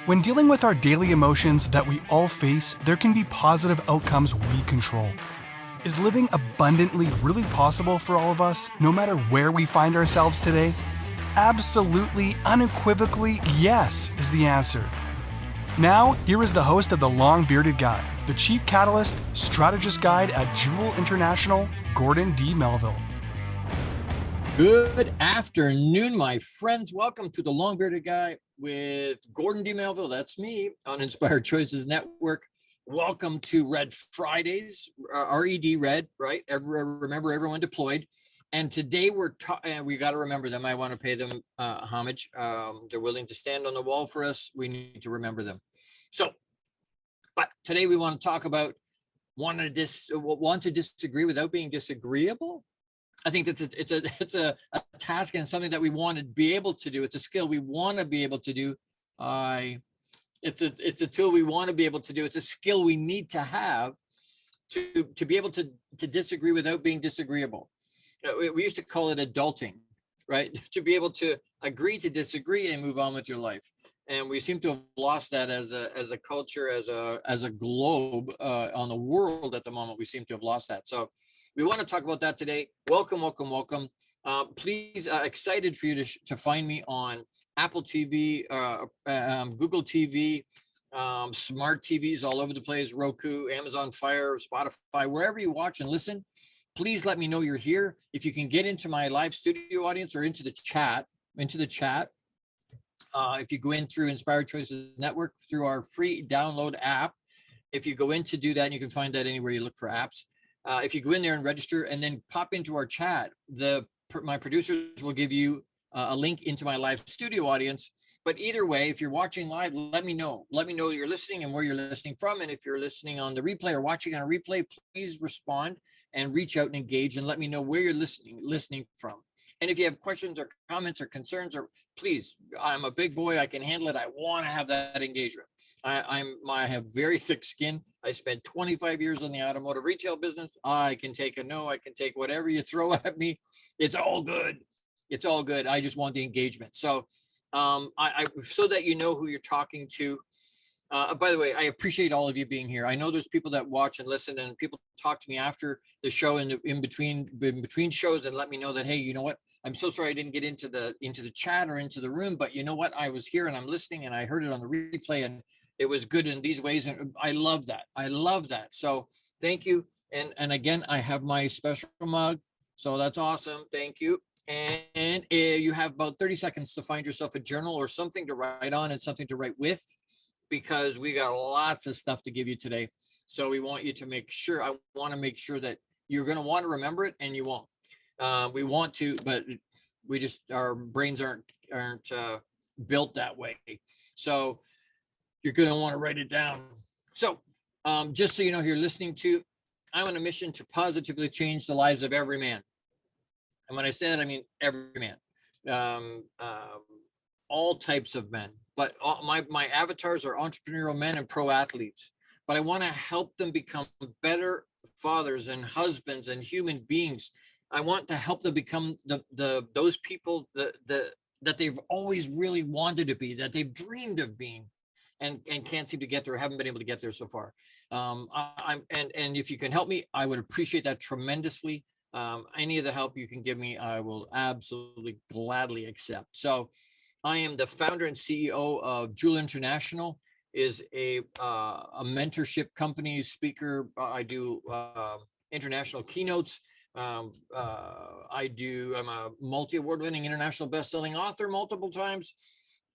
When dealing with our daily emotions that we all face, there can be positive outcomes we control. Is living abundantly really possible for all of us, no matter where we find ourselves today? Absolutely, unequivocally, yes, is the answer. Now, here is the host of The Long Bearded Guy, the Chief Catalyst, Strategist Guide at Jewel International, Gordon D. Melville. Good afternoon, my friends. Welcome to The Long Bearded Guy with Gordon D. Melville. That's me on Inspired Choices Network. Welcome to Red Fridays, RED Red, right? Remember everyone deployed. And today we got to remember them. I want to pay them homage. They're willing to stand on the wall for us. We need to remember them. But today we want to talk about want to disagree without being disagreeable. I think that's it's a task and something that we want to be able to do. It's a skill we want to be able to do. It's a tool we want to be able to do. It's a skill we need to have to be able to disagree without being disagreeable. We used to call it adulting, right? To be able to agree to disagree and move on with your life. And we seem to have lost that as a culture, as a globe on the world at the moment. We seem to have lost that. So we want to talk about that today. Welcome. Please, excited for you to find me on Apple TV, Google TV, smart TVs all over the place, Roku, Amazon Fire, Spotify, wherever you watch and listen. Please let me know you're here. If you can get into my live studio audience or into the chat. If you go in through Inspired Choices Network through our free download app, if you go in to do that, and you can find that anywhere you look for apps. If you go in there and register and then pop into our chat, my producers will give you a link into my live studio audience. But either way, if you're watching live, let me know. Let me know you're listening and where you're listening from. And if you're listening on the replay or watching on a replay, please respond and reach out and engage and let me know where you're listening from. And if you have questions or comments or concerns, or please, I'm a big boy. I can handle it. I want to have that engagement. I have very thick skin. I spent 25 years in the automotive retail business. I can take a no. I can take whatever you throw at me. It's all good. It's all good. I just want the engagement. So, so that you know who you're talking to. By the way, I appreciate all of you being here. I know there's people that watch and listen, and people talk to me after the show and in between shows and let me know that, hey, you know what? I'm so sorry I didn't get into the chat or into the room, but you know what? I was here and I'm listening and I heard it on the replay and it was good in these ways. And I love that. I love that. So thank you. And again, I have my special mug. So that's awesome. Thank you. And you have about 30 seconds to find yourself a journal or something to write on and something to write with, because we got lots of stuff to give you today. So we want you to I want to make sure that you're going to want to remember it and you won't. We want to, but our brains aren't built that way. So you're going to want to write it down. So just so you know, you're listening to, I'm on a mission to positively change the lives of every man. And when I say that, I mean every man, all types of men. But my avatars are entrepreneurial men and pro athletes. But I want to help them become better fathers and husbands and human beings. I want to help them become those people that they've always really wanted to be, that they've dreamed of being, and can't seem to get there, haven't been able to get there so far. And if you can help me, I would appreciate that tremendously. Any of the help you can give me, I will absolutely gladly accept. So I am the founder and CEO of Jewel International, is a mentorship company, speaker. I do international keynotes. I'm a multi-award-winning international best-selling author multiple times.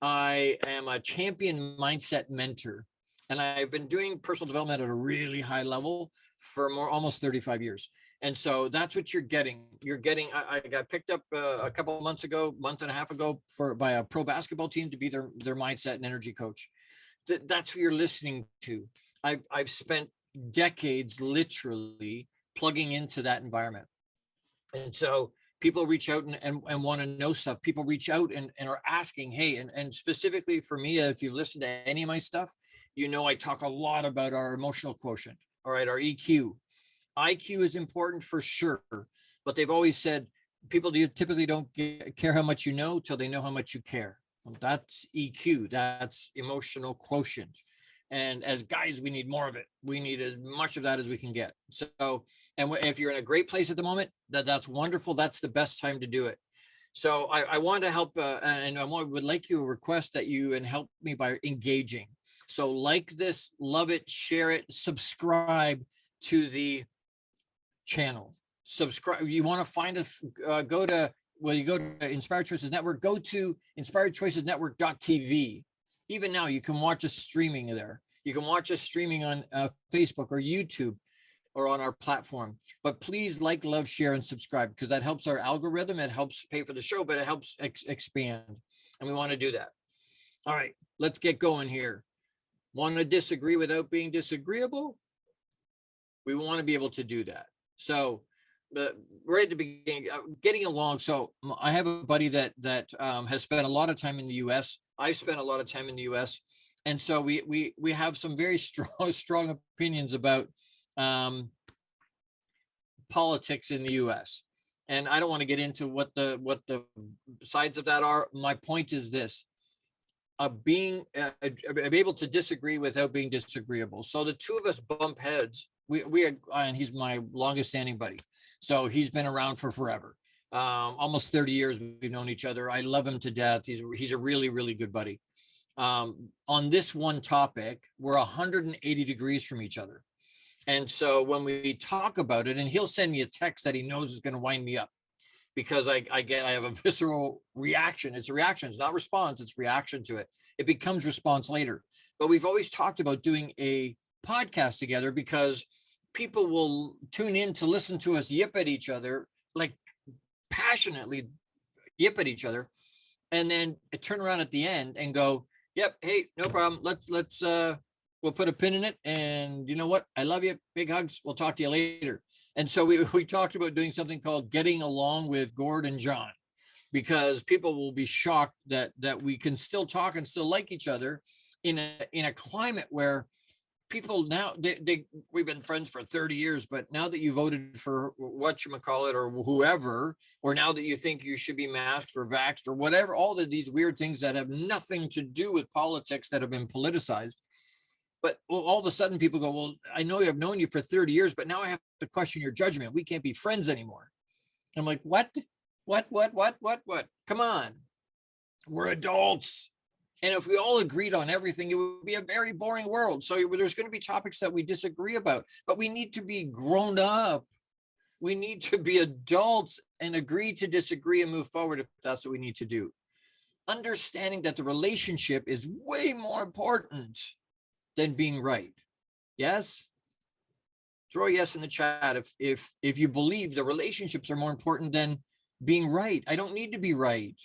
I am a champion mindset mentor, and I've been doing personal development at a really high level for almost 35 years. And so that's what you're getting. I got picked up a couple of month and a half ago by a pro basketball team to be their mindset and energy coach. That's what you're listening to. I've spent decades literally plugging into that environment. And so people reach out and want to know stuff. People reach out and are asking, hey, and specifically for me, if you listen to any of my stuff, you know, I talk a lot about our emotional quotient, all right, our EQ. IQ is important for sure, but they've always said people typically don't care how much you know till they know how much you care. That's EQ. That's emotional quotient. And as guys, we need more of it. We need as much of that as we can get. So, and if you're in a great place at the moment, that's wonderful. That's the best time to do it. So I want to help, and would like you to request that you and help me by engaging. So like this, love it, share it, subscribe to the channel. Subscribe. You want to find us, go to, well, you go to Inspired Choices Network, go to inspiredchoicesnetwork.tv. Even now, you can watch us streaming there. You can watch us streaming on Facebook or YouTube or on our platform. But please like, love, share, and subscribe, because that helps our algorithm. It helps pay for the show, but it helps expand. And we want to do that. All right, let's get going here. Want to disagree without being disagreeable? We want to be able to do that. So right at the beginning, getting along. So I have a buddy that has spent a lot of time in the U.S. I've spent a lot of time in the U.S. And so we have some very strong opinions about politics in the U.S. And I don't want to get into what the sides of that are. My point is this: being able to disagree without being disagreeable. So the two of us bump heads. We are, and he's my longest standing buddy. So he's been around for forever. Almost 30 years we've known each other. I love him to death. He's a really, really good buddy. On this one topic, we're 180 degrees from each other. And so when we talk about it, and he'll send me a text that he knows is going to wind me up, because I have a visceral reaction. It's a reaction. It's not response. It's reaction to it. It becomes response later. But we've always talked about doing a podcast together, because people will tune in to listen to us yip at each other, like passionately yip at each other, and then turn around at the end and go, yep, hey, no problem, let's we'll put a pin in it, and you know what, I love you, big hugs, we'll talk to you later. And so we talked about doing something called Getting Along with Gord and John, because people will be shocked that we can still talk and still like each other in a climate where people now, we've been friends for 30 years, but now that you voted for whatchamacallit or whoever, or now that you think you should be masked or vaxxed or whatever, all of these weird things that have nothing to do with politics that have been politicized. But all of a sudden people go, well, I know I've known you for 30 years, but now I have to question your judgment. We can't be friends anymore. I'm like, what? Come on. We're adults. And if we all agreed on everything, it would be a very boring world. So there's going to be topics that we disagree about, but we need to be grown up. We need to be adults and agree to disagree and move forward if that's what we need to do. Understanding that the relationship is way more important than being right. Yes? Throw a yes in the chat if you believe the relationships are more important than being right. I don't need to be right.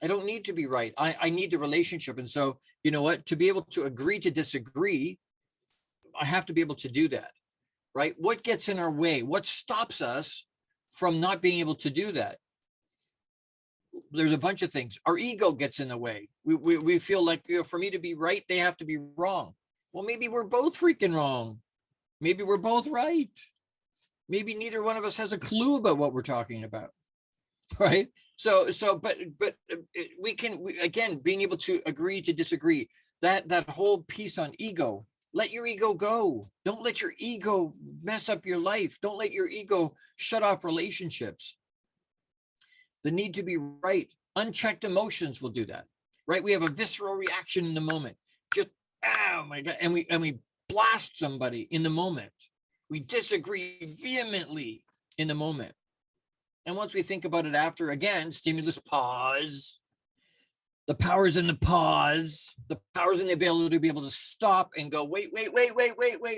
I don't need to be right. I need the relationship. And so, you know what, to be able to agree to disagree, I have to be able to do that, right? What gets in our way? What stops us from not being able to do that? There's a bunch of things. Our ego gets in the way. We feel like, you know, for me to be right, they have to be wrong. Well, maybe we're both freaking wrong. Maybe we're both right. Maybe neither one of us has a clue about what we're talking about, right? But we can, again, being able to agree to disagree, that whole piece on ego, let your ego go. Don't let your ego mess up your life. Don't let your ego shut off relationships. The need to be right. Unchecked emotions will do that, right? We have a visceral reaction in the moment. Just, oh my God. And we blast somebody in the moment. We disagree vehemently in the moment. And once we think about it after, again, stimulus, pause. The power's in the pause. The power's in the ability to be able to stop and go, wait,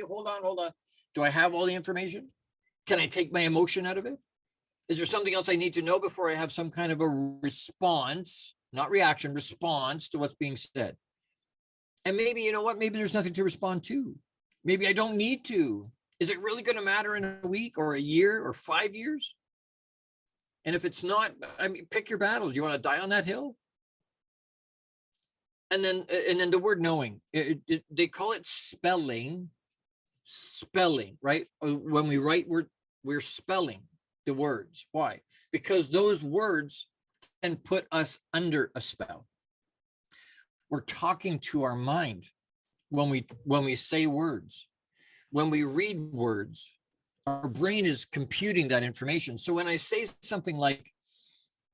hold on. Do I have all the information? Can I take my emotion out of it? Is there something else I need to know before I have some kind of a response, not reaction, response to what's being said? And maybe, you know what, maybe there's nothing to respond to. Maybe I don't need to. Is it really going to matter in a week or a year or 5 years? And if it's not, I mean, pick your battles. You want to die on that hill? And then the word knowing, they call it spelling, right? When we write, we're spelling the words. Why? Because those words can put us under a spell. We're talking to our mind when we say words. When we read words, our brain is computing that information. So when I say something like,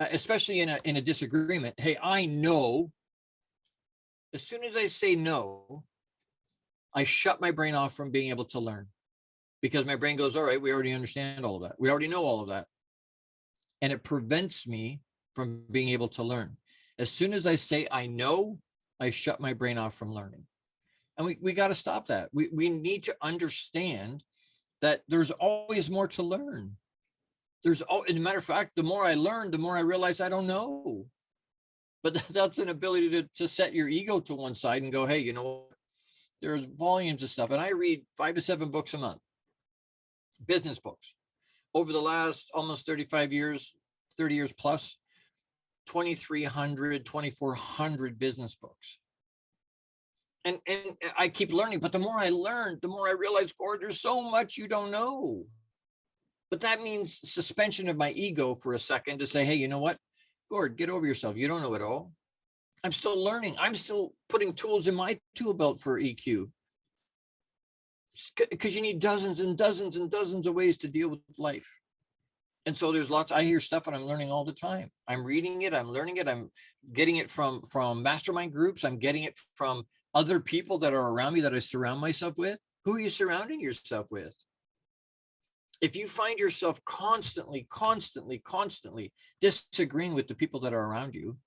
especially in a disagreement, hey, I know, as soon as I say no, I shut my brain off from being able to learn, because my brain goes, all right, we already understand all of that. We already know all of that. And it prevents me from being able to learn. As soon as I say I know, I shut my brain off from learning. And we got to stop that. We need to understand that there's always more to learn. As a matter of fact, the more I learn, the more I realize I don't know. But that's an ability to set your ego to one side and go, hey, you know what? There's volumes of stuff. And I read 5 to 7 books a month, business books. Over the last almost 35 years, 30 years plus, 2,300, 2,400 business books. And I keep learning, but the more I learn, the more I realize, Gord, there's so much you don't know. But that means suspension of my ego for a second to say, hey, you know what, Gord, get over yourself. You don't know it all. I'm still learning. I'm still putting tools in my tool belt for EQ. Because you need dozens and dozens and dozens of ways to deal with life. And so there's lots, I hear stuff and I'm learning all the time. I'm reading it, I'm learning it, I'm getting it from mastermind groups, I'm getting it from other people that are around me that I surround myself with. Who are you surrounding yourself with? If you find yourself constantly disagreeing with the people that are around you,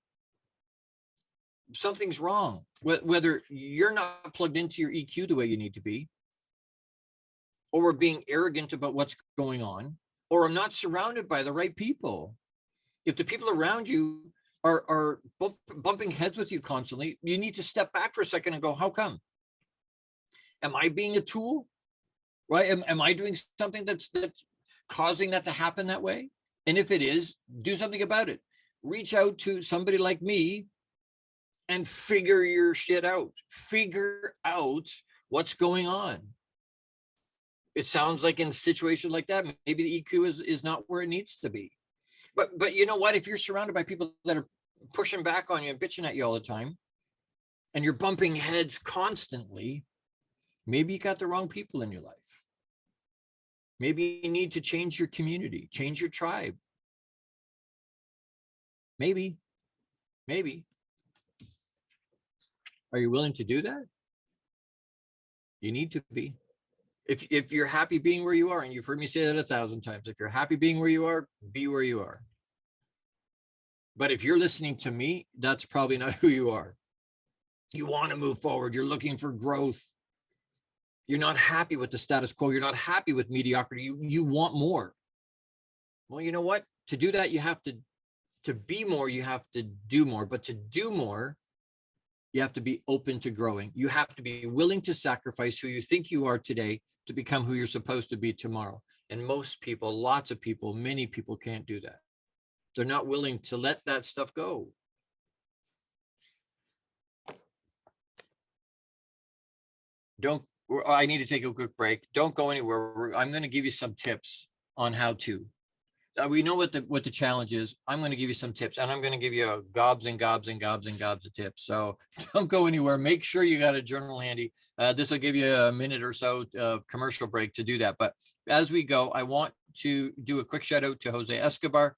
something's wrong. Whether you're not plugged into your EQ the way you need to be, or we're being arrogant about what's going on, or I'm not surrounded by the right people. If the people around you are bumping heads with you constantly, you need to step back for a second and go, how come? Am I being a tool? Right? Am I doing something that's causing that to happen that way? And if it is, do something about it. Reach out to somebody like me and figure your shit out. Figure out what's going on. It sounds like in a situation like that, maybe the EQ is not where it needs to be. But you know what? If you're surrounded by people that are pushing back on you and bitching at you all the time, and you're bumping heads constantly, maybe you got the wrong people in your life. Maybe you need to change your community, change your tribe. Maybe. Are you willing to do that? You need to be. If you're happy being where you are, and you've heard me say that 1,000 times, if you're happy being where you are, be where you are. But if you're listening to me, that's probably not who you are. You want to move forward. You're looking for growth. You're not happy with the status quo. You're not happy with mediocrity. You want more. Well, you know what? To do that, you have to be more, you have to do more. But to do more, you have to be open to growing. You have to be willing to sacrifice who you think you are today to become who you're supposed to be tomorrow. And most people, lots of people, many people can't do that. They're not willing to let that stuff go. I need to take a quick break. Don't go anywhere. I'm going to give you some tips on how to. We know what the challenge is. I'm going to give you some tips, and I'm going to give you gobs and gobs and gobs and gobs of tips. So don't go anywhere. Make sure you got a journal handy. This will give you a minute or so of commercial break to do that. But as we go, I want to do a quick shout out to Jose Escobar.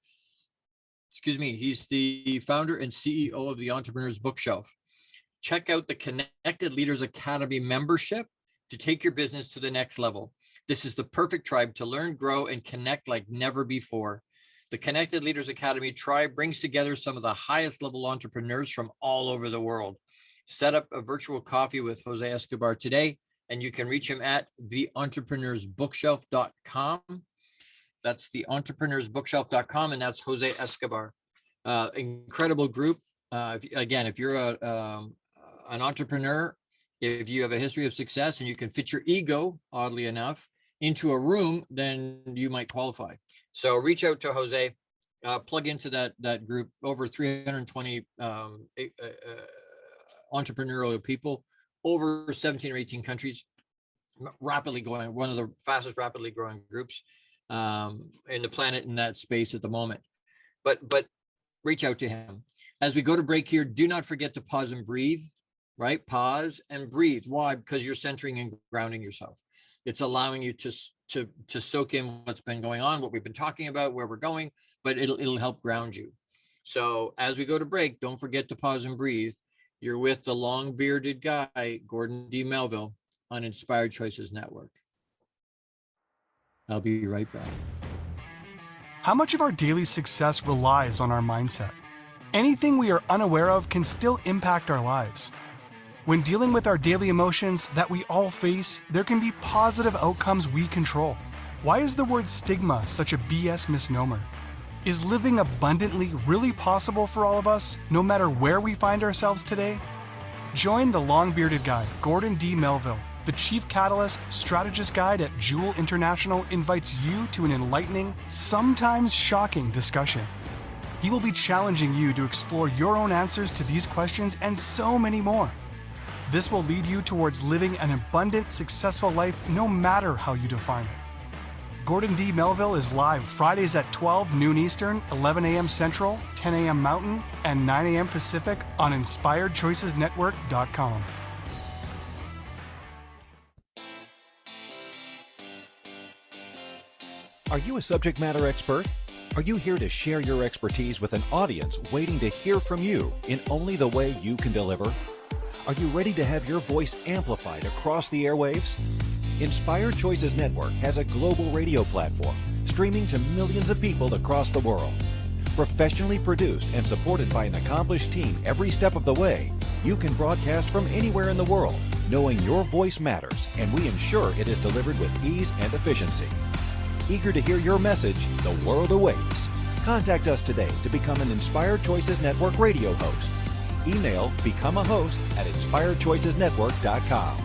Excuse me. He's the founder and CEO of the Entrepreneur's Bookshelf. Check out the Connected Leaders Academy membership to take your business to the next level. This is the perfect tribe to learn, grow, and connect like never before. The Connected Leaders Academy tribe brings together some of the highest level entrepreneurs from all over the world. Set up a virtual coffee with Jose Escobar today, and you can reach him at theentrepreneursbookshelf.com. That's theentrepreneursbookshelf.com, and that's Jose Escobar. Incredible group. If you're an entrepreneur, if you have a history of success and you can fit your ego, oddly enough, into a room, then you might qualify. So reach out to Jose, plug into that group. Over 320 entrepreneurial people, over 17 or 18 countries, rapidly growing, one of the fastest rapidly growing groups in the planet in that space at the moment. But reach out to him. As we go to break here, do not forget to pause and breathe. right? Pause and breathe. Why? Because you're centering and grounding yourself. It's allowing you to soak in what's been going on, what we've been talking about, where we're going, but it'll help ground you. So as we go to break, don't forget to pause and breathe. You're with the long bearded guy, Gordon D. Melville, on Inspired Choices Network. I'll be right back. How much of our daily success relies on our mindset? Anything we are unaware of can still impact our lives. When dealing with our daily emotions that we all face, there can be positive outcomes we control. Why is the word stigma such a BS misnomer? Is living abundantly really possible for all of us, no matter where we find ourselves today? Join the long-bearded guy, Gordon D. Melville. The Chief Catalyst Strategist Guide at Jewel International invites you to an enlightening, sometimes shocking discussion. He will be challenging you to explore your own answers to these questions and so many more. This will lead you towards living an abundant, successful life no matter how you define it. Gordon D. Melville is live Fridays at 12 noon Eastern, 11 a.m. Central, 10 a.m. Mountain, and 9 a.m. Pacific on InspiredChoicesNetwork.com. Are you a subject matter expert? Are you here to share your expertise with an audience waiting to hear from you in only the way you can deliver? Are you ready to have your voice amplified across the airwaves? Inspired Choices Network has a global radio platform streaming to millions of people across the world. Professionally produced and supported by an accomplished team every step of the way, you can broadcast from anywhere in the world, knowing your voice matters, and we ensure it is delivered with ease and efficiency. Eager to hear your message, the world awaits. Contact us today to become an Inspired Choices Network radio host. Email become a host at inspiredchoicesnetwork.com.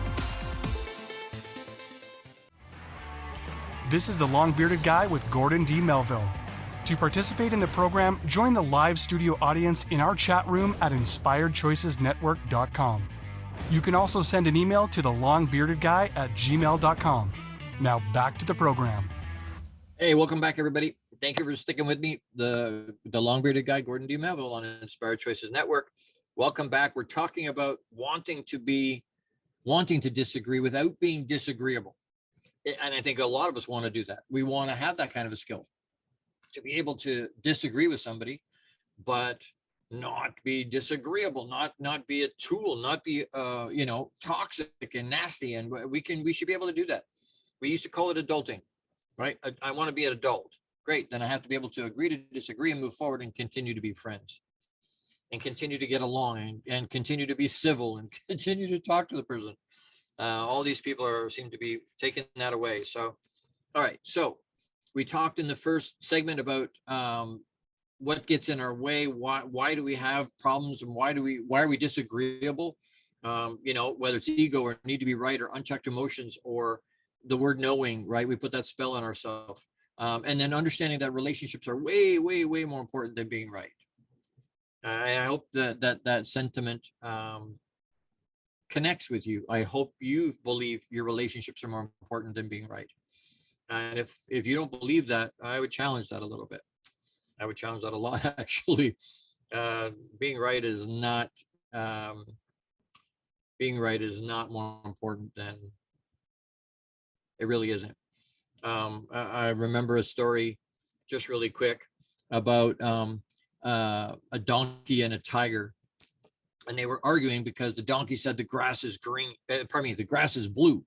This is the long-bearded guy with Gordon D. Melville. To participate in the program, join the live studio audience in our chat room at inspiredchoicesnetwork.com. You can also send an email to the long-bearded guy at gmail.com. Now back to the program. Hey, welcome back, everybody. Thank you for sticking with me. The long-bearded guy, Gordon D. Melville, on Inspired Choices Network. Welcome back. We're talking about wanting to disagree without being disagreeable. And I think a lot of us want to do that. We want to have that kind of a skill to be able to disagree with somebody, but not be disagreeable, not be a tool, not be toxic and nasty. And we should be able to do that. We used to call it adulting. Right? I want to be an adult. Great. Then I have to be able to agree to disagree and move forward and continue to be friends and continue to get along and continue to be civil and continue to talk to the person. All these people seem to be taking that away. So, all right. So we talked in the first segment about what gets in our way. Why do we have problems and why are we disagreeable? Whether it's ego or need to be right or unchecked emotions or the word knowing, right? We put that spell on ourselves. And then understanding that relationships are way, way, way more important than being right. And I hope that sentiment connects with you. I hope you believe your relationships are more important than being right. And if you don't believe that, I would challenge that a little bit. I would challenge that a lot, actually. Being right is not more important than it really isn't. I remember a story, just really quick, about a donkey and a tiger, and they were arguing because the donkey said the grass is green. The grass is blue.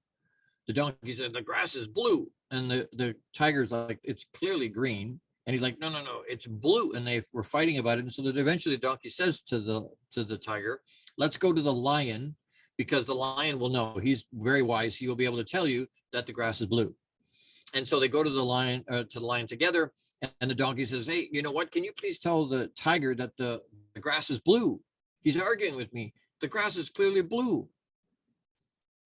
The donkey said the grass is blue, and the tiger's like, it's clearly green, and he's like, no, it's blue, and they were fighting about it, and so that eventually the donkey says to the tiger, let's go to the lion, because the lion will know. He's very wise. He will be able to tell you that the grass is blue. And so they go to the lion together, and the donkey says, hey, you know what? Can you please tell the tiger that the grass is blue? He's arguing with me. The grass is clearly blue.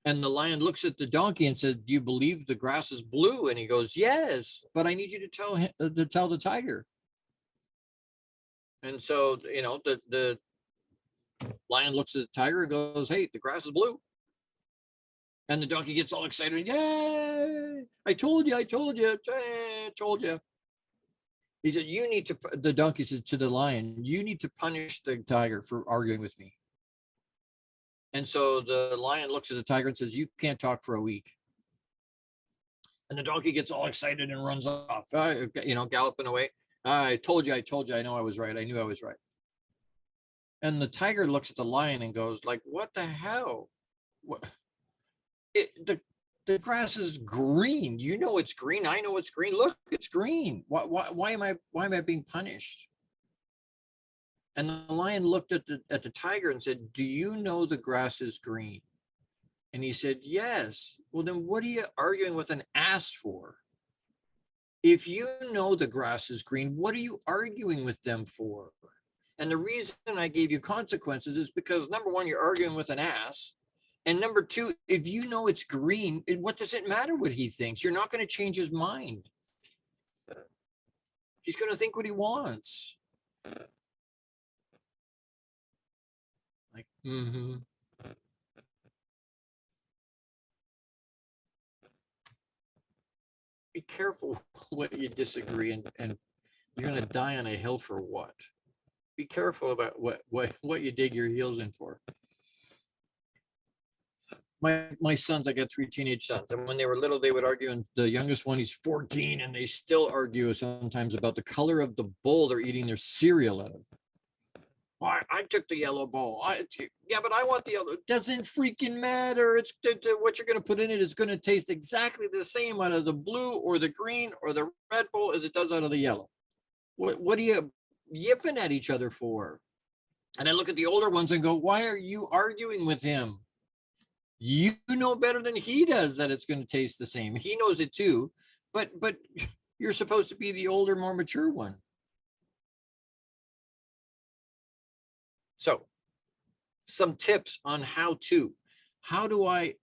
And the lion looks at the donkey and says, do you believe the grass is blue? And he goes, yes, but I need you to tell the tiger. And so, the lion looks at the tiger and goes, hey, the grass is blue. And the donkey gets all excited. Yay! I told you. I told you. He said, the donkey said to the lion, you need to punish the tiger for arguing with me. And so the lion looks at the tiger and says, you can't talk for a week. And the donkey gets all excited and runs off, galloping away. I told you, I know I was right. I knew I was right. And the tiger looks at the lion and goes like, what the hell? What? The grass is green. You know it's green. I know it's green. Look, it's green. Why am I being punished? And the lion looked at the tiger and said, do you know the grass is green? And he said, yes. Well, then what are you arguing with an ass for? If you know the grass is green, what are you arguing with them for? And the reason I gave you consequences is because, number one, you're arguing with an ass. And number two, if you know it's green, what does it matter what he thinks? You're not going to change his mind. He's going to think what he wants. Like, Be careful what you disagree, and you're going to die on a hill for what? Be careful about what you dig your heels in for. My sons, I got 3 teenage sons, and when they were little, they would argue, and the youngest one, he's 14, and they still argue sometimes about the color of the bowl they're eating their cereal out of. Why, I took the yellow bowl. Yeah, but I want the yellow. It doesn't freaking matter. It's what you're going to put in it is going to taste exactly the same out of the blue or the green or the red bowl as it does out of the yellow. What are you yipping at each other for? And I look at the older ones and go, why are you arguing with him? You know better than he does that it's going to taste the same. He knows it too, but you're supposed to be the older, more mature one. So some tips on how do I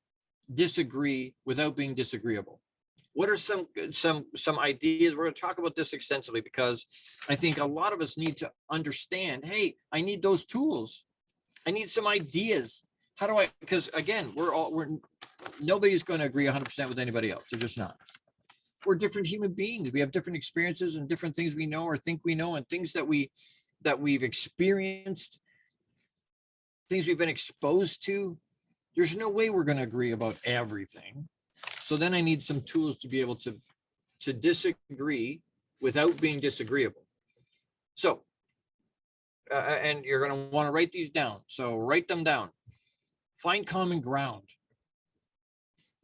disagree without being disagreeable? What are some ideas? We're going to talk about this extensively because I think a lot of us need to understand, hey, I need those tools. I need some ideas. How do I, because again, nobody's going to agree 100% with anybody else. They're just not. We're different human beings. We have different experiences and different things we know or think we know, and things that we've experienced, things we've been exposed to. There's no way we're going to agree about everything. So then I need some tools to be able to disagree without being disagreeable. So, and you're going to want to write these down. So write them down. Find common ground.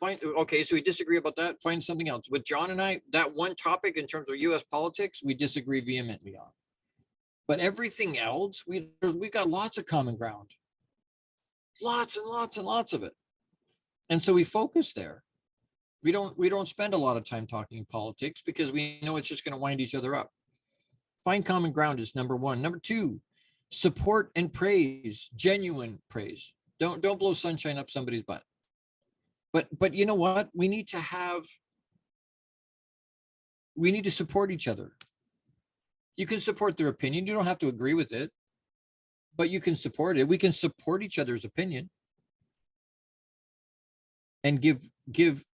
Okay, so we disagree about that. Find something else. With John and I, that one topic in terms of U.S. politics, we disagree vehemently on. But everything else, we got lots of common ground. Lots and lots and lots of it. And so we focus there. We don't spend a lot of time talking politics because we know it's just going to wind each other up. Find common ground is number one. Number two, support and praise, genuine praise. Don't blow sunshine up somebody's butt. But you know what? We need to support each other. You can support their opinion. You don't have to agree with it, but you can support it. We can support each other's opinion and give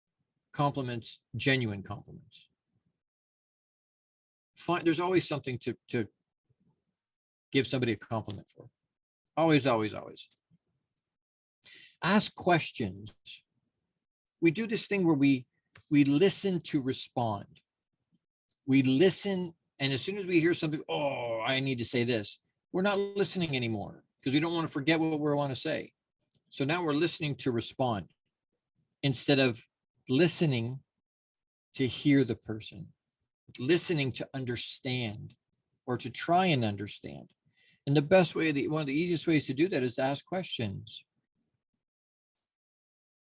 compliments, genuine compliments. There's always something to give somebody a compliment for. Always, always, always. Ask questions. We do this thing where we listen to respond. We listen, and as soon as we hear something, oh, I need to say this, we're not listening anymore because we don't want to forget what we want to say. So now we're listening to respond instead of listening to hear the person, listening to understand or to try and understand. And the best way, one of the easiest ways to do that is to ask questions.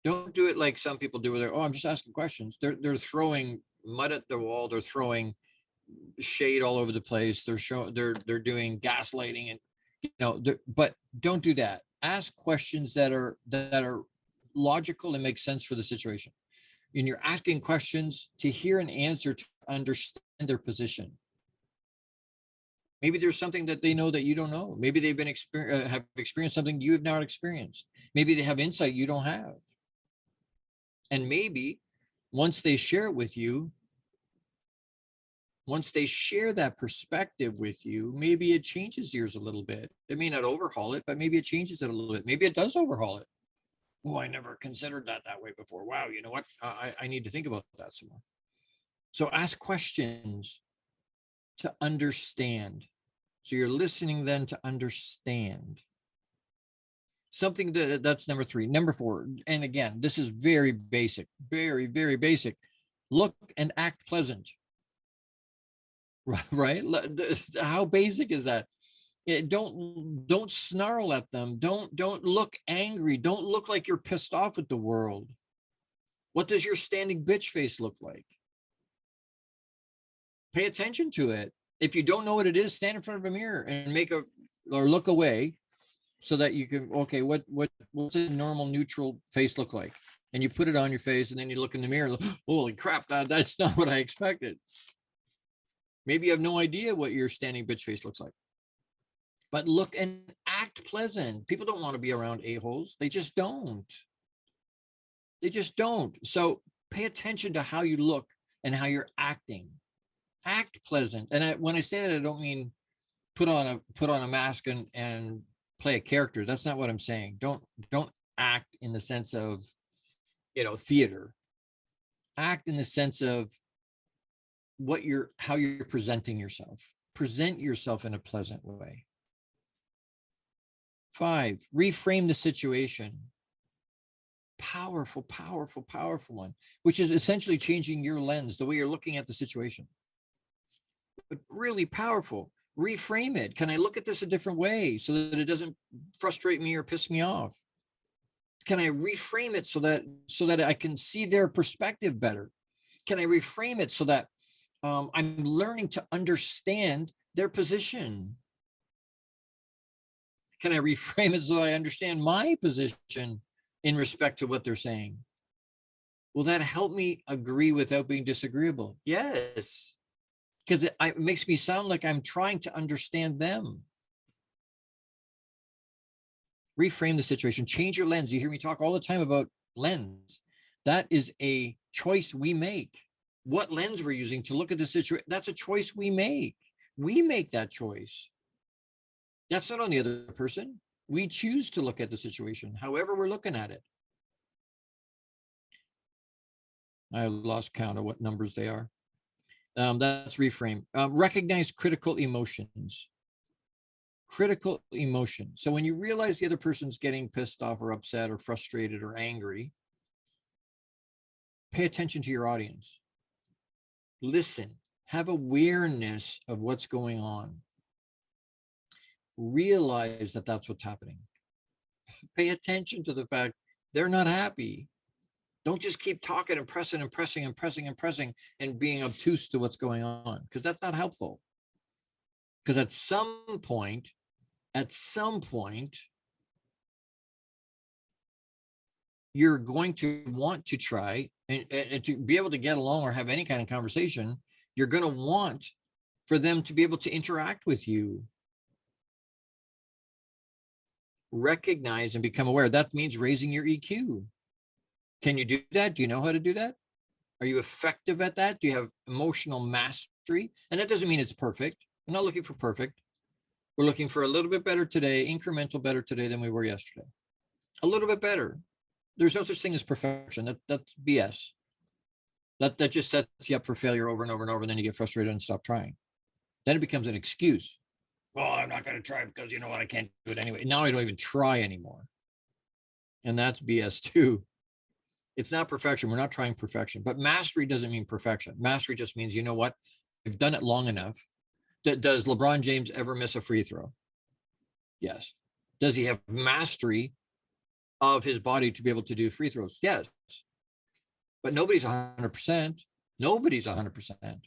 Don't do it like some people do where they're, I'm just asking questions. They're throwing mud at the wall. They're throwing shade all over the place. They're doing gaslighting, and but don't do that. Ask questions that are logical and make sense for the situation. And you're asking questions to hear an answer, to understand their position. Maybe there's something that they know that you don't know. Maybe they've have experienced something you have not experienced. Maybe they have insight you don't have. And maybe once they share it with you, once they share that perspective with you, maybe it changes yours a little bit. It may not overhaul it, but maybe it changes it a little bit. Maybe it does overhaul it. Oh, I never considered that way before. Wow, you know what? I need to think about that some more. So ask questions to understand. So you're listening then to understand. Something that's number 3. Number 4, and again, this is very basic, very, very basic. Look and act pleasant. Right? How basic is that? Don't snarl at them. Don't look angry. Don't look like you're pissed off at the world. What does your standing bitch face look like? Pay attention to it. If you don't know what it is, stand in front of a mirror and look away so that you can, okay, what's a normal neutral face look like? And you put it on your face and then you look in the mirror, holy crap, that's not what I expected. Maybe you have no idea what your standing bitch face looks like. But look and act pleasant. People don't want to be around a-holes. They just don't. They just don't. So pay attention to how you look and how you're acting. Act pleasant. And when I say that, I don't mean put on a mask and play a character. That's not what I'm saying. Don't act in the sense of, theater. Act in the sense of how you're presenting yourself. Present yourself in a pleasant way. 5, reframe the situation. Powerful, powerful, powerful one, which is essentially changing your lens, the way you're looking at the situation. But really powerful. Reframe it. Can I look at this a different way so that it doesn't frustrate me or piss me off? Can I reframe it so that I can see their perspective better? Can I reframe it so that I'm learning to understand their position? Can I reframe it so I understand my position in respect to what they're saying? Will that help me agree without being disagreeable? Yes. Because it makes me sound like I'm trying to understand them. Reframe the situation. Change your lens. You hear me talk all the time about lens. That is a choice we make. What lens we're using to look at the situation, that's a choice we make. We make that choice. That's not on the other person. We choose to look at the situation, however we're looking at it. I lost count of what numbers they are. That's reframe. Recognize critical emotions. Critical emotion. So when you realize the other person's getting pissed off or upset or frustrated or angry, pay attention to your audience. Listen. Have awareness of what's going on. Realize that that's what's happening. Pay attention to the fact they're not happy. Don't just keep talking and pressing and pressing and pressing and pressing and being obtuse to what's going on, because that's not helpful. Because at some point, you're going to want to try and to be able to get along or have any kind of conversation, you're going to want for them to be able to interact with you. Recognize and become aware. That means raising your EQ. Can you do that? Do you know how to do that? Are you effective at that? Do you have emotional mastery? And that doesn't mean it's perfect. We're not looking for perfect. We're looking for a little bit better today, incremental better today than we were yesterday. A little bit better. There's no such thing as perfection. That's BS. That just sets you up for failure over and over and over, and then you get frustrated and stop trying. Then it becomes an excuse. Well, I'm not going to try because you know what, I can't do it anyway. Now I don't even try anymore. And that's BS too. It's not perfection. We're not trying perfection. But mastery doesn't mean perfection. Mastery just means, you know what? I've done it long enough. Does LeBron James ever miss a free throw? Yes. Does he have mastery of his body to be able to do free throws? Yes. But nobody's 100%. Nobody's 100%.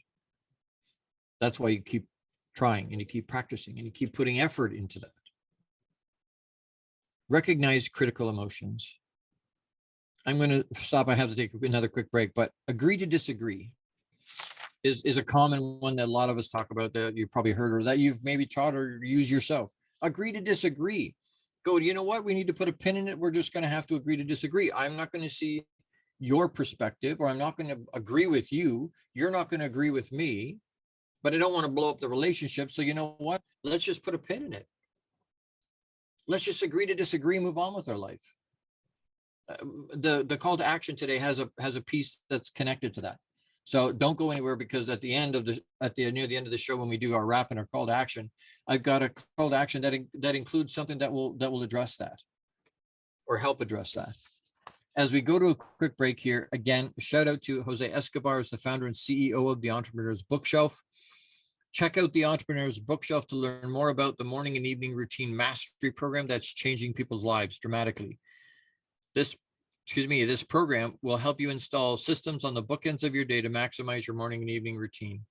That's why you keep trying and you keep practicing and you keep putting effort into that. Recognize critical emotions. I'm going to stop. I have to take another quick break, but agree to disagree is a common one that a lot of us talk about, that you've probably heard or that you've maybe taught or used yourself. Agree to disagree. Go, you know what? We need to put a pin in it. We're just going to have to agree to disagree. I'm not going to see your perspective, or I'm not going to agree with you. You're not going to agree with me, but I don't want to blow up the relationship. So you know what? Let's just put a pin in it. Let's just agree to disagree, move on with our life. the call to action today has a piece that's connected to that. So don't go anywhere, because at the end of the near the end of the show, when we do our wrap and our call to action, I've got a call to action that includes something that will address that or help address that. As we go to a quick break here, again, shout out to Jose Escobar, as the founder and CEO of the Entrepreneur's Bookshelf. Check out the Entrepreneur's Bookshelf to learn more about the morning and evening routine mastery program that's changing people's lives dramatically. This program will help you install systems on the bookends of your day to maximize your morning and evening routine.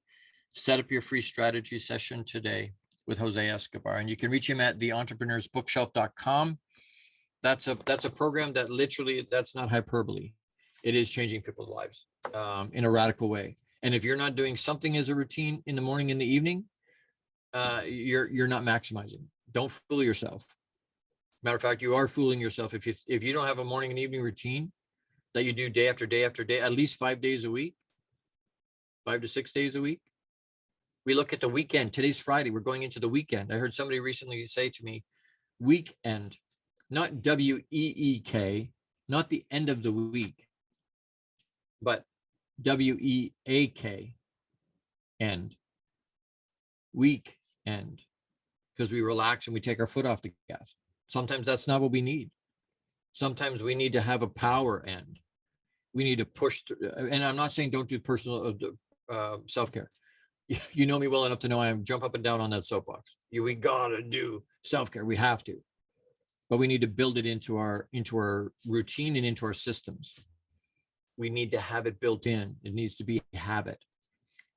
Set up your free strategy session today with Jose Escobar, and you can reach him at theentrepreneursbookshelf.com. That's a program that literally, that's not hyperbole. It is changing people's lives in a radical way. And if you're not doing something as a routine in the morning and the evening, you're not maximizing. Don't fool yourself. Matter of fact, you are fooling yourself if you don't have a morning and evening routine that you do day after day after day, at least 5 days a week, 5 to 6 days a week. We look at the weekend. Today's Friday. We're going into the weekend. I heard somebody recently say to me, weekend, not W-E-E-K, not the end of the week, but W-E-A-K, end, weekend, because we relax and we take our foot off the gas. Sometimes that's not what we need. Sometimes we need to have a power end. We need to push through. And I'm not saying don't do personal self-care. You know me well enough to know I jump up and down on that soapbox. We gotta do self-care. We have to, but we need to build it into our routine and into our systems. We need to have it built in. It needs to be a habit.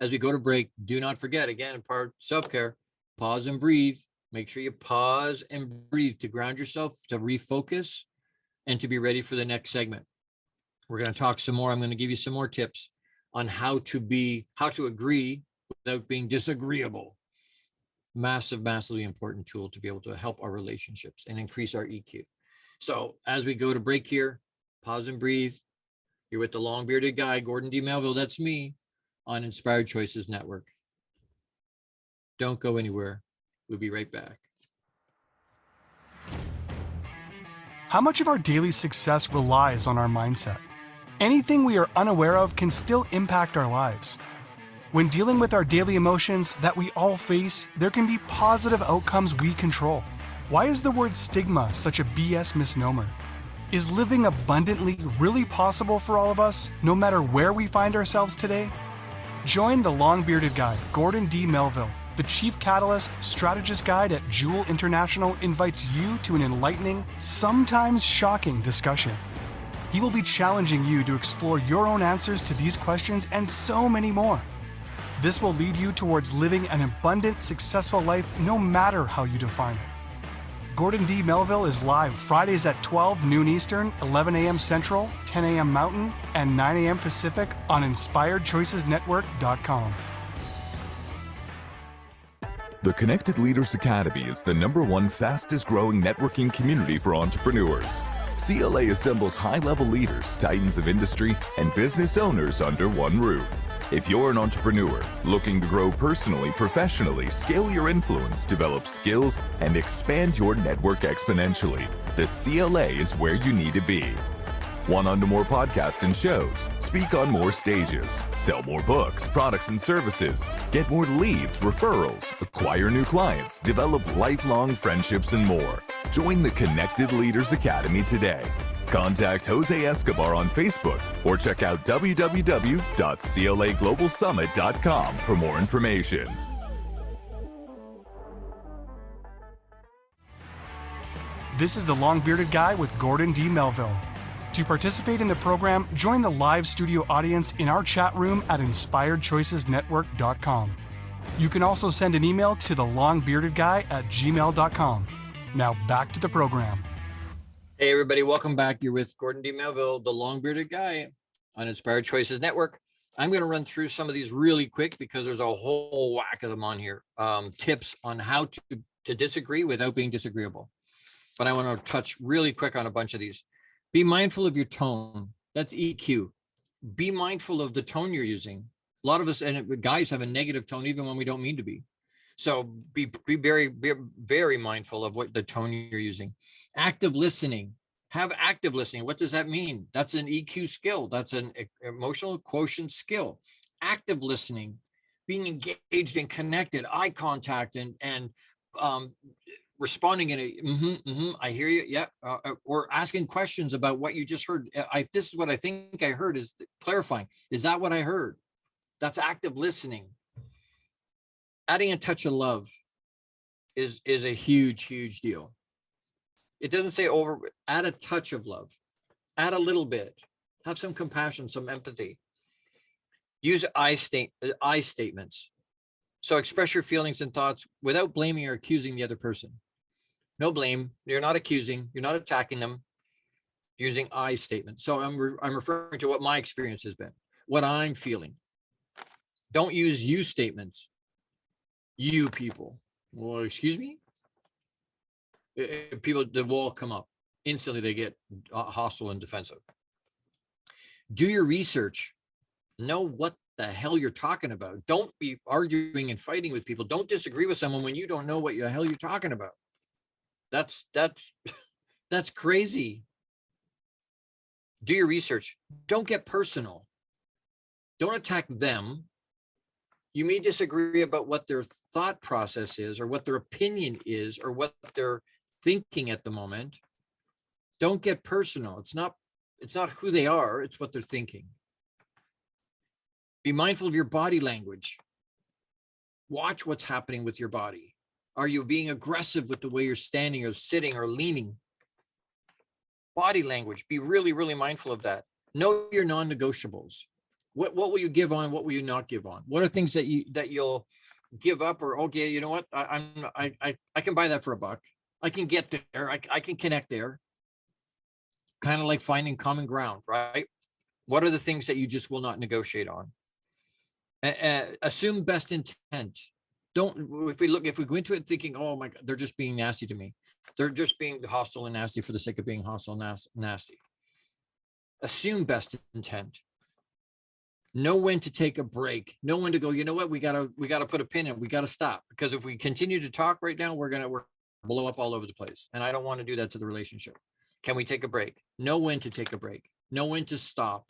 As we go to break, do not forget, again, part of self-care, pause and breathe. Make sure you pause and breathe to ground yourself, to refocus, and to be ready for the next segment. We're going to talk some more. I'm going to give you some more tips on how to agree without being disagreeable. Massively important tool to be able to help our relationships and increase our EQ. So as we go to break here, pause and breathe. You're with the long bearded guy, Gordon D. Melville. That's me on Inspired Choices Network. Don't go anywhere. We'll be right back. How much of our daily success relies on our mindset? Anything we are unaware of can still impact our lives. When dealing with our daily emotions that we all face, there can be positive outcomes we control. Why is the word stigma such a BS misnomer? Is living abundantly really possible for all of us, no matter where we find ourselves today? Join the long-bearded guy, Gordon D. Melville. The Chief Catalyst Strategist Guide at Jewel International invites you to an enlightening, sometimes shocking discussion. He will be challenging you to explore your own answers to these questions and so many more. This will lead you towards living an abundant, successful life no matter how you define it. Gordon D. Melville is live Fridays at 12 noon Eastern, 11 a.m. Central, 10 a.m. Mountain, and 9 a.m. Pacific on InspiredChoicesNetwork.com. The Connected Leaders Academy is the #1 fastest growing networking community for entrepreneurs. CLA assembles high-level leaders, titans of industry, and business owners under one roof. If you're an entrepreneur looking to grow personally, professionally, scale your influence, develop skills, and expand your network exponentially, the CLA is where you need to be. Want on to more podcasts and shows, speak on more stages, sell more books, products, and services, get more leads, referrals, acquire new clients, develop lifelong friendships, and more. Join the Connected Leaders Academy today. Contact Jose Escobar on Facebook or check out www.claglobalsummit.com for more information. This is the long-bearded guy with Gordon D. Melville. To participate in the program, join the live studio audience in our chat room at InspiredChoicesNetwork.com. You can also send an email to thelongbeardedguy@gmail.com. Now back to the program. Hey everybody, welcome back. You're with Gordon D. Melville, the long-bearded guy on Inspired Choices Network. I'm going to run through some of these really quick because there's a whole whack of them on here. Tips on how to disagree without being disagreeable. But I want to touch really quick on a bunch of these. Be mindful of your tone. That's EQ. Be mindful of the tone you're using. A lot of us and guys have a negative tone even when we don't mean to be. So be very mindful of what the tone you're using. Active listening. Have active listening. What does that mean? That's an EQ skill. That's an emotional quotient skill. Active listening, being engaged and connected, eye contact, and responding in a I hear you, yeah, or asking questions about what you just heard. This is what I think I heard. Is clarifying. Is that what I heard? That's active listening. Adding a touch of love is a huge deal. It doesn't say over. Add a touch of love. Add a little bit. Have some compassion, some empathy. Use I statements. So express your feelings and thoughts without blaming or accusing the other person. No blame. You're not accusing. You're not attacking them. Using I statements. So I'm referring to what my experience has been, what I'm feeling. Don't use you statements. You people. Well, excuse me? People, the wall come up. Instantly they get hostile and defensive. Do your research. Know what the hell you're talking about. Don't be arguing and fighting with people. Don't disagree with someone when you don't know what the hell you're talking about. That's crazy. Do your research. Don't get personal. Don't attack them. You may disagree about what their thought process is or what their opinion is or what they're thinking at the moment. Don't get personal. It's not who they are, it's what they're thinking. Be mindful of your body language. Watch what's happening with your body. Are you being aggressive with the way you're standing or sitting or leaning? Body language, be really mindful of that. Know your non-negotiables. What will you give on? What will you not give on? What are things that you'll give up, or okay, you know what? I can buy that for $1. I can get there. I can connect there. Kind of like finding common ground, right? What are the things that you just will not negotiate on? Assume best intent. If we go into it thinking, oh my God, they're just being nasty to me. They're just being hostile and nasty for the sake of being hostile and nasty. Assume best intent. Know when to take a break. Know when to go, you know what, we gotta put a pin in, we gotta stop. Because if we continue to talk right now, we're gonna blow up all over the place. And I don't want to do that to the relationship. Can we take a break? Know when to take a break. Know when to stop.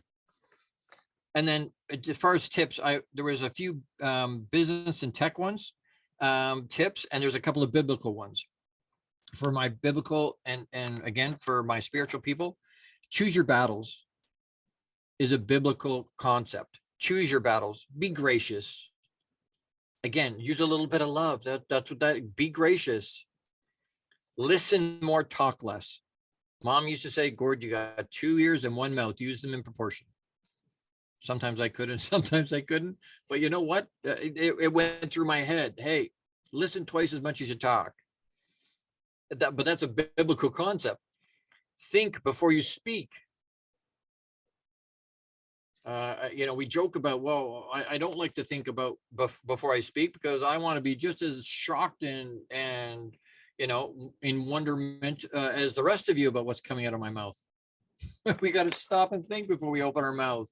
And then as far as tips, there was a few business and tech ones, tips, and there's a couple of biblical ones. For my biblical and again, for my spiritual people, choose your battles is a biblical concept. Choose your battles. Be gracious. Again, use a little bit of love. That's what that, be gracious. Listen more, talk less. Mom used to say, Gord, you got 2 ears and 1 mouth. Use them in proportion. Sometimes I could and sometimes I couldn't. But you know what? It went through my head. Hey, listen twice as much as you talk. But that's a biblical concept. Think before you speak. We joke about, well, I don't like to think about before I speak because I want to be just as shocked and in wonderment as the rest of you about what's coming out of my mouth. We got to stop and think before we open our mouth.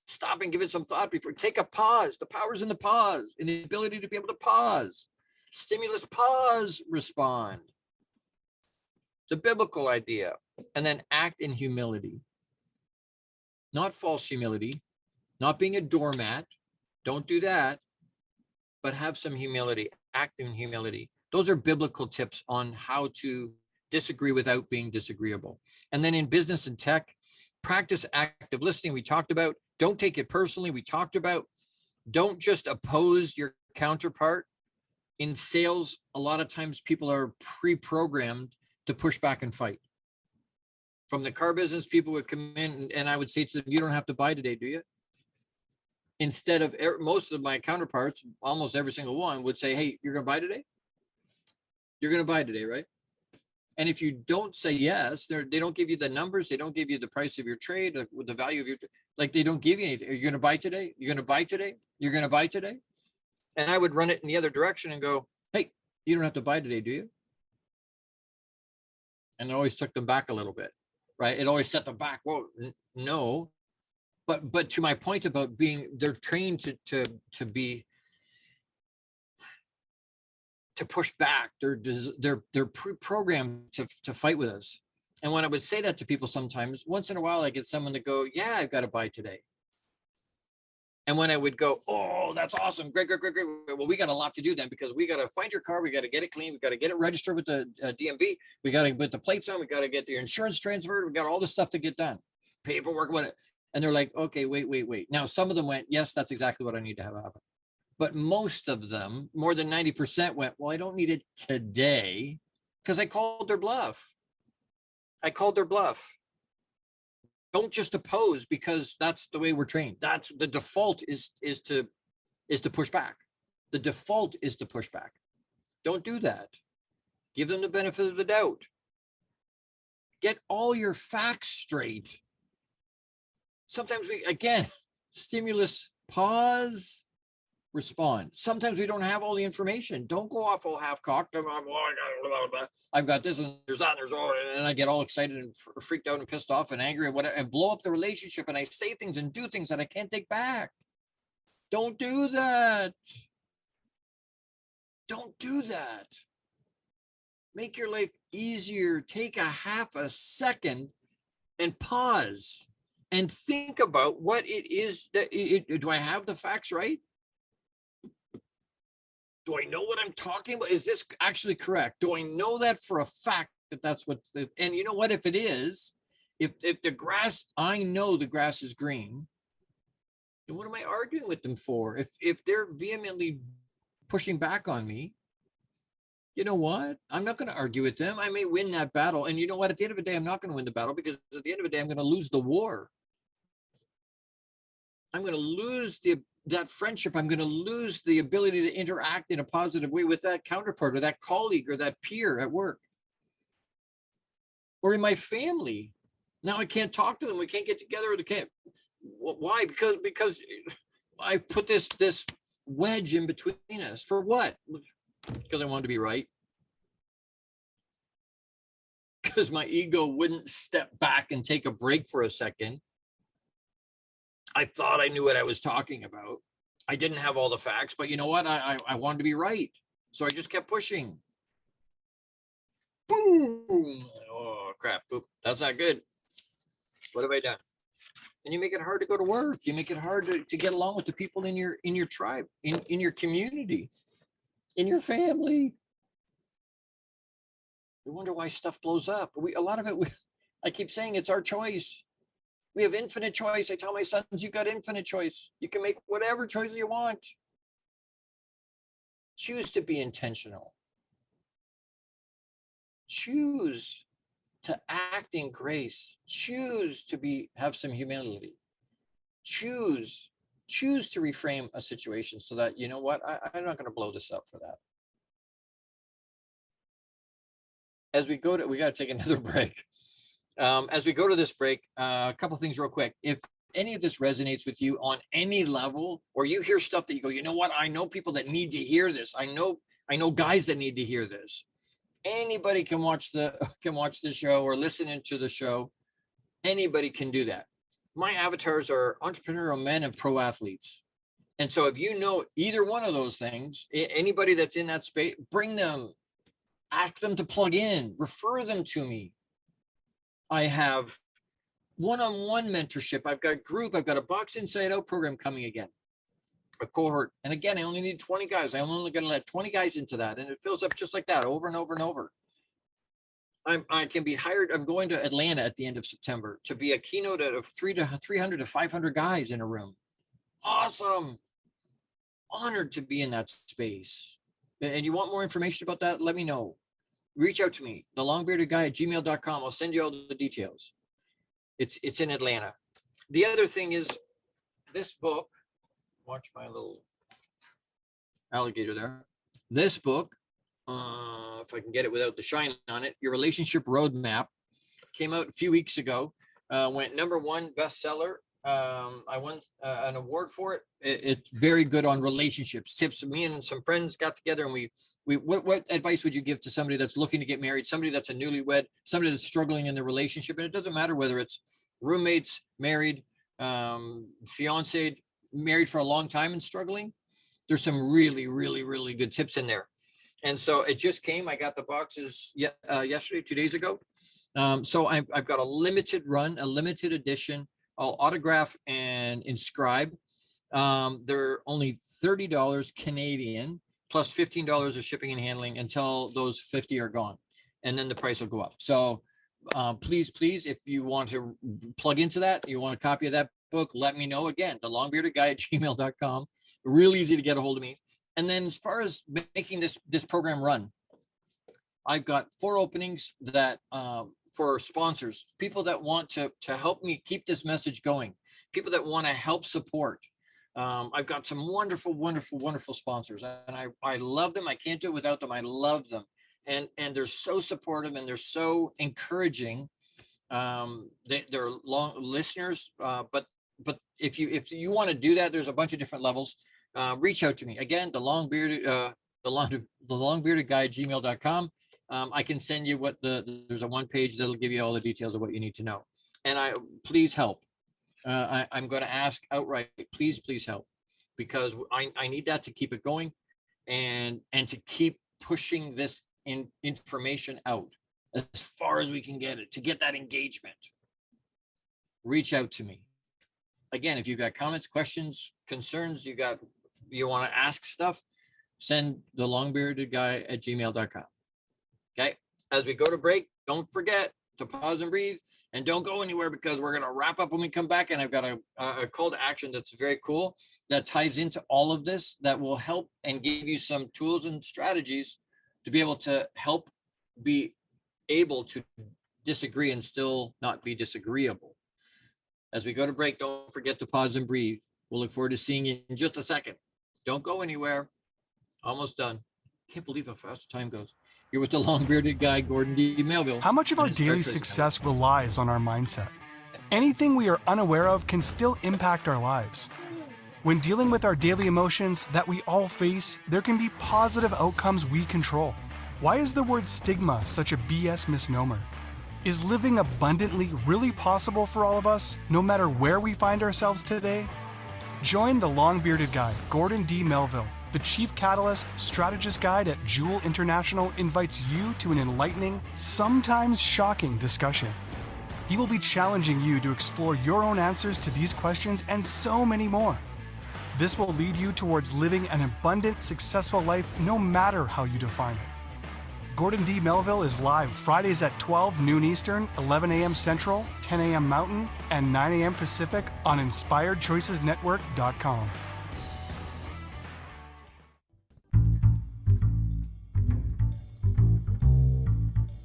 Stop and give it some thought before. Take a pause. The power's in the pause, in the ability to be able to pause. Stimulus, pause, respond. It's a biblical idea. And then act in humility. Not false humility, not being a doormat. Don't do that, but have some humility, act in humility. Those are biblical tips on how to disagree without being disagreeable. And then in business and tech, practice active listening. We talked about, don't take it personally. We talked about, don't just oppose your counterpart. In sales, a lot of times people are pre-programmed to push back and fight. From the car business, people would come in and I would say to them, you don't have to buy today, do you? Instead of most of my counterparts, almost every single one would say, hey, you're going to buy today? You're going to buy today, right? And if you don't say yes, they don't give you the numbers. They don't give you the price of your trade, the value of your trade. Like they don't give you anything. Are you going to buy today? You're going to buy today? You're going to buy today? And I would run it in the other direction and go, hey, you don't have to buy today, do you? And it always took them back a little bit, right? It always set them back. Well, no. But to my point about they're trained to push back. They're pre-programmed to fight with us. And when I would say that to people sometimes, once in a while, I get someone to go, yeah, I've got to buy today. And when I would go, oh, that's awesome. Great. Well, we got a lot to do then, because we got to find your car. We got to get it clean. We got to get it registered with the DMV. We got to put the plates on. We got to get your insurance transferred. We got all this stuff to get done. Paperwork, what? And they're like, okay, wait. Now, some of them went, yes, that's exactly what I need to have happen. But most of them, more than 90% went, well, I don't need it today, because I called their bluff. Don't just oppose because that's the way we're trained. That's the default is to push back. The default is to push back. Don't do that. Give them the benefit of the doubt. Get all your facts straight. Sometimes stimulus, pause, respond. Sometimes we don't have all the information. Don't go off all half-cocked. I've got this and there's that and there's all, and I get all excited and freaked out and pissed off and angry and whatever, and blow up the relationship, and I say things and do things that I can't take back. Don't do that. Don't do that. Make your life easier. Take a half a second and pause and think about what it is that do I have the facts right? Do I know what I'm talking about? Is this actually correct? Do I know that for a fact that that's what, and you know what, if it is, if the grass, I know the grass is green, then what am I arguing with them for? If they're vehemently pushing back on me, you know what? I'm not going to argue with them. I may win that battle. And you know what? At the end of the day, I'm not going to win the battle, because at the end of the day, I'm going to lose the war. I'm going to lose that friendship. I'm going to lose the ability to interact in a positive way with that counterpart or that colleague or that peer at work or in my family. Now I can't talk to them. We can't get together. They can't. Why? Because I put this wedge in between us. For what? Because I wanted to be right. Because my ego wouldn't step back and take a break for a second. I thought I knew what I was talking about. I didn't have all the facts, but you know what? I wanted to be right. So I just kept pushing. Boom. Oh, crap. Oop. That's not good. What have I done? And you make it hard to go to work. You make it hard to get along with the people in your tribe, in your community, in your family. We wonder why stuff blows up. A lot of it, I keep saying it's our choice. We have infinite choice. I tell my sons, you've got infinite choice. You can make whatever choice you want. Choose to be intentional. Choose to act in grace. Choose to have some humility. Choose to reframe a situation so that, you know what, I'm not going to blow this up for that. As we got to take another break. As we go to this break, a couple things real quick. If any of this resonates with you on any level, or you hear stuff that you go, you know what, I know people that need to hear this. I know guys that need to hear this. Anybody can watch the show or listen into the show. Anybody can do that. My avatars are entrepreneurial men and pro athletes. And so if you know either one of those things, anybody that's in that space, bring them, ask them to plug in, refer them to me. I have one-on-one mentorship. I've got group. I've got a Box Inside Out program coming again, a cohort. And again, I only need 20 guys. I'm only going to let 20 guys into that. And it fills up just like that over and over and over. I can be hired. I'm going to Atlanta at the end of September to be a keynote of 300 to 500 guys in a room. Awesome. Honored to be in that space. And you want more information about that? Let me know. Reach out to me, thelongbeardedguy@gmail.com. I'll send you all the details. It's in Atlanta. The other thing is this book. Watch my little alligator there. This book, if I can get it without the shine on it, Your Relationship Roadmap, came out a few weeks ago. Went #1 bestseller. I won an award for it. It's very good on relationships, tips. Me and some friends got together and we what advice would you give to somebody that's looking to get married, somebody that's a newlywed, somebody that's struggling in their relationship? And it doesn't matter whether it's roommates, married, fiancé, married for a long time and struggling. There's some really, really, really good tips in there. And so it just came. I got the boxes yesterday, 2 days ago. So I've got a limited run, a limited edition. I'll autograph and inscribe. They're only $30 Canadian plus $15 of shipping and handling until those 50 are gone. And then the price will go up. So please, if you want to plug into that, you want a copy of that book, let me know. Again, the longbeardedguy@gmail.com. Real easy to get a hold of me. And then as far as making this program run, I've got 4 openings that for sponsors, people that want to help me keep this message going, people that want to help support. I've got some wonderful, wonderful, wonderful sponsors, and I love them. I can't do it without them. I love them. And they're so supportive and they're so encouraging. They're long listeners, but if you want to do that, there's a bunch of different levels. Reach out to me. Again, the longbearded guy@gmail.com. I can send you there's a 1-page that'll give you all the details of what you need to know. And please help. I'm going to ask outright, please help, because I need that to keep it going and to keep pushing this information out as far as we can get it, to get that engagement. Reach out to me. Again, if you've got comments, questions, concerns, you want to ask stuff, send the longbeardedguy@gmail.com. Okay. As we go to break, don't forget to pause and breathe, and don't go anywhere, because we're going to wrap up when we come back. And I've got a call to action that's very cool that ties into all of this, that will help and give you some tools and strategies to be able to help be able to disagree and still not be disagreeable. As we go to break, don't forget to pause and breathe. We'll look forward to seeing you in just a second. Don't go anywhere. Almost done. Can't believe how fast the time goes. You're with the long-bearded guy, Gordon D. Melville. How much of our daily success relies on our mindset? Anything we are unaware of can still impact our lives. When dealing with our daily emotions that we all face, there can be positive outcomes we control. Why is the word stigma such a BS misnomer? Is living abundantly really possible for all of us, no matter where we find ourselves today? Join the long-bearded guy, Gordon D. Melville. The Chief Catalyst Strategist Guide at Jewel International invites you to an enlightening, sometimes shocking discussion. He will be challenging you to explore your own answers to these questions and so many more. This will lead you towards living an abundant, successful life, no matter how you define it. Gordon D. Melville is live Fridays at 12 noon Eastern, 11 a.m. Central, 10 a.m. Mountain, and 9 a.m. Pacific on InspiredChoicesNetwork.com.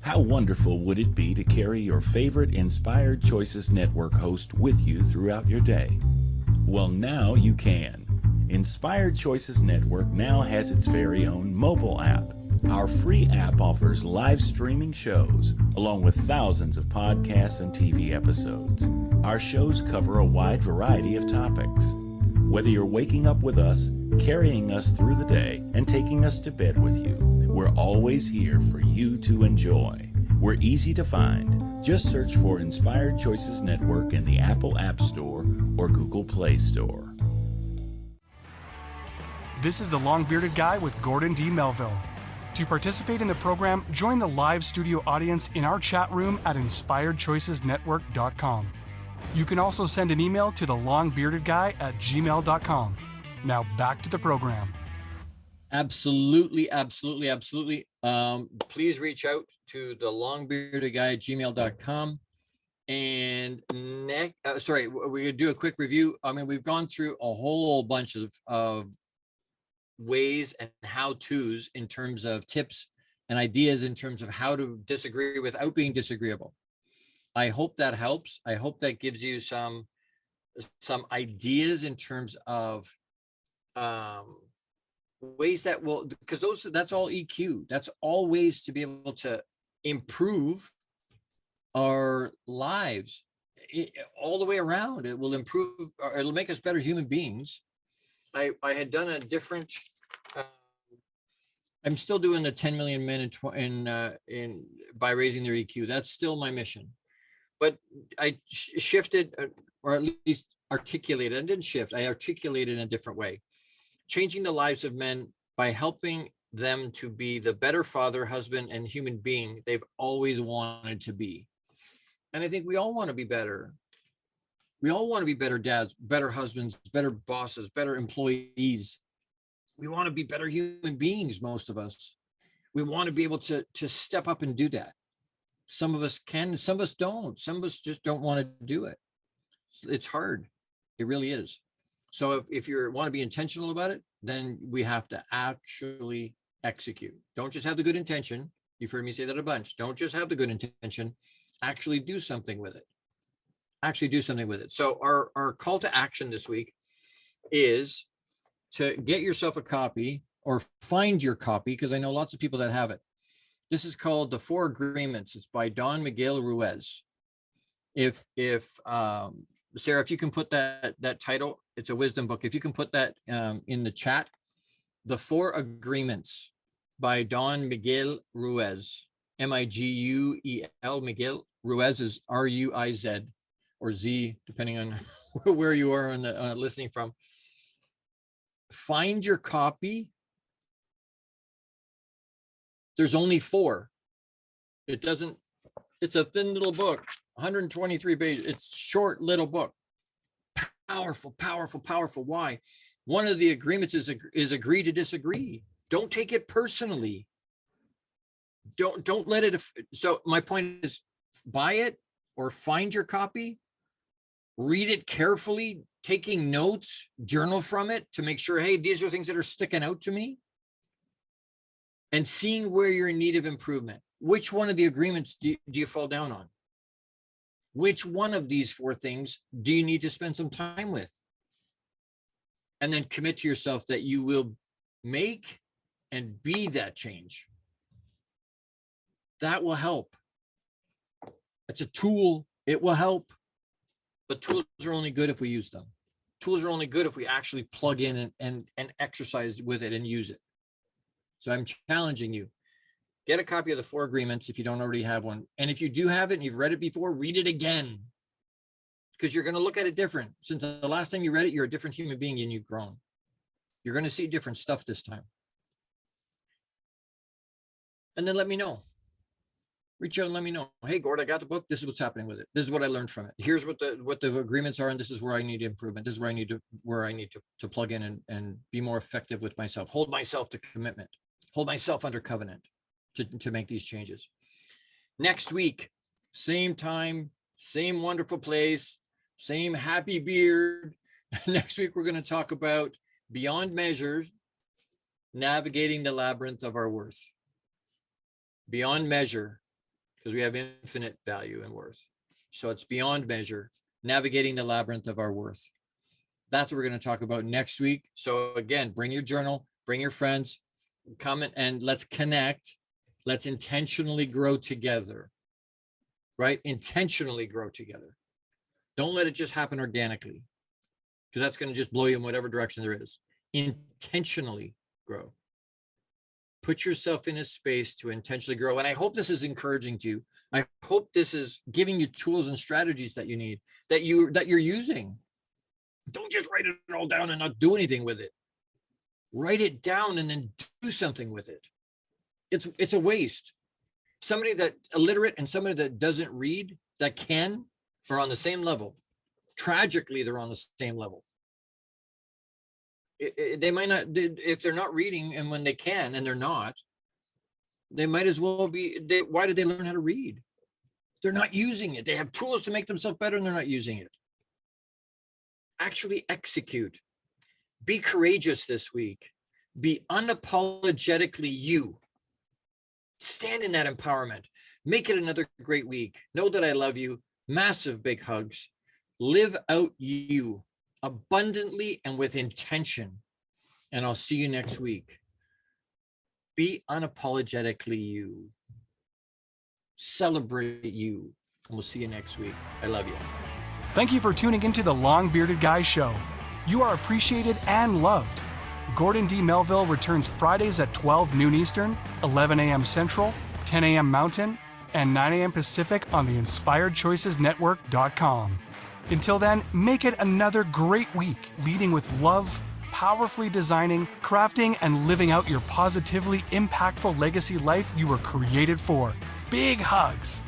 How wonderful would it be to carry your favorite Inspired Choices Network host with you throughout your day? Well, now you can. Inspired Choices Network now has its very own mobile app. Our free app offers live streaming shows, along with thousands of podcasts and TV episodes. Our shows cover a wide variety of topics. Whether you're waking up with us, carrying us through the day, and taking us to bed with you, we're always here for you to enjoy. We're easy to find. Just search for Inspired Choices Network in the Apple App Store or Google Play Store. This is the Long-Bearded Guy with Gordon D. Melville. To participate in the program, join the live studio audience in our chat room at InspiredChoicesNetwork.com. You can also send an email to the longbeardedguy@gmail.com. Now back to the program. Absolutely. Please reach out to the longbeardedguy@gmail.com. And we're going to do a quick review. I mean, we've gone through a whole bunch of ways and how-tos in terms of tips and ideas in terms of how to disagree without being disagreeable. I hope that helps. I hope that gives you some ideas in terms of ways that will, because that's all EQ. That's all ways to be able to improve our lives all the way around. It will improve, or it'll make us better human beings. I had done a different, I'm still doing the 10 million men in by raising their EQ. That's still my mission. But I shifted, or at least articulated. I didn't shift. I articulated in a different way. Changing the lives of men by helping them to be the better father, husband, and human being they've always wanted to be. And I think we all want to be better. We all want to be better dads, better husbands, better bosses, better employees. We want to be better human beings, most of us. We want to be able to step up and do that. Some of us can, some of us don't. Some of us just don't want to do it. It's hard. It really is. So if you want to be intentional about it, then we have to actually execute. Don't just have the good intention. You've heard me say that a bunch. Don't just have the good intention. Actually do something with it. Actually do something with it. So our call to action this week is to get yourself a copy or find your copy, because I know lots of people that have it. This is called The 4 Agreements. It's by Don Miguel Ruiz. If Sarah, if you can put that title, it's a wisdom book. If you can put that in the chat, The 4 Agreements by Don Miguel Ruiz, Miguel. Miguel Ruiz is Ruiz or Z, depending on where you are on the listening from. Find your copy. There's only 4. It's a thin little book, 123 pages. It's short little book. Powerful, powerful, powerful. Why? One of the agreements is agree to disagree. Don't take it personally. Don't let it. So my point is, buy it or find your copy, read it carefully, taking notes, journal from it to make sure, hey, these are things that are sticking out to me, and seeing where you're in need of improvement. Which one of the agreements do you fall down on? Which one of these 4 things do you need to spend some time with? And then commit to yourself that you will make and be that change. That will help. It's a tool. It will help. But tools are only good if we use them. Tools are only good if we actually plug in and exercise with it and use it. So I'm challenging you. Get a copy of the 4 Agreements if you don't already have one. And if you do have it and you've read it before, read it again. Because you're going to look at it different. Since the last time you read it, you're a different human being and you've grown. You're going to see different stuff this time. And then let me know. Reach out and let me know. Hey, Gord, I got the book. This is what's happening with it. This is what I learned from it. Here's what the agreements are, and this is where I need improvement. This is where I need to plug in and be more effective with myself. Hold myself to commitment. Hold myself under covenant to make these changes. Next week, same time, same wonderful place, same happy beard. Next week, we're going to talk about beyond measures, navigating the labyrinth of our worth. Beyond measure, because we have infinite value and worth. So it's beyond measure, navigating the labyrinth of our worth. That's what we're going to talk about next week. So again, bring your journal, bring your friends, come and let's connect. Let's intentionally grow together, right? Intentionally grow together. Don't let it just happen organically, because that's going to just blow you in whatever direction there is. Intentionally grow. Put yourself in a space to intentionally grow. And I hope this is encouraging to you. I hope this is giving you tools and strategies that you need, that you're using. Don't just write it all down and not do anything with it. Write it down and then do something with it. It's a waste. Somebody that illiterate and somebody that doesn't read, that can, are on the same level. Tragically, they're on the same level. They might not, if they're not reading, and when they can, and they're not, they might as well be, why did they learn how to read? They're not using it. They have tools to make themselves better and they're not using it. Actually execute. Be courageous this week. Be unapologetically you. Stand in that empowerment. Make it another great week. Know that I love you. Massive big hugs. Live out you abundantly and with intention. And I'll see you next week. Be unapologetically you. Celebrate you. And we'll see you next week. I love you. Thank you for tuning into the Long Bearded Guy Show. You are appreciated and loved. Gordon D. Melville returns Fridays at 12 noon Eastern, 11 a.m. Central, 10 a.m. Mountain, and 9 a.m. Pacific on the InspiredChoicesNetwork.com. Until then, make it another great week, leading with love, powerfully designing, crafting, and living out your positively impactful legacy life you were created for. Big hugs.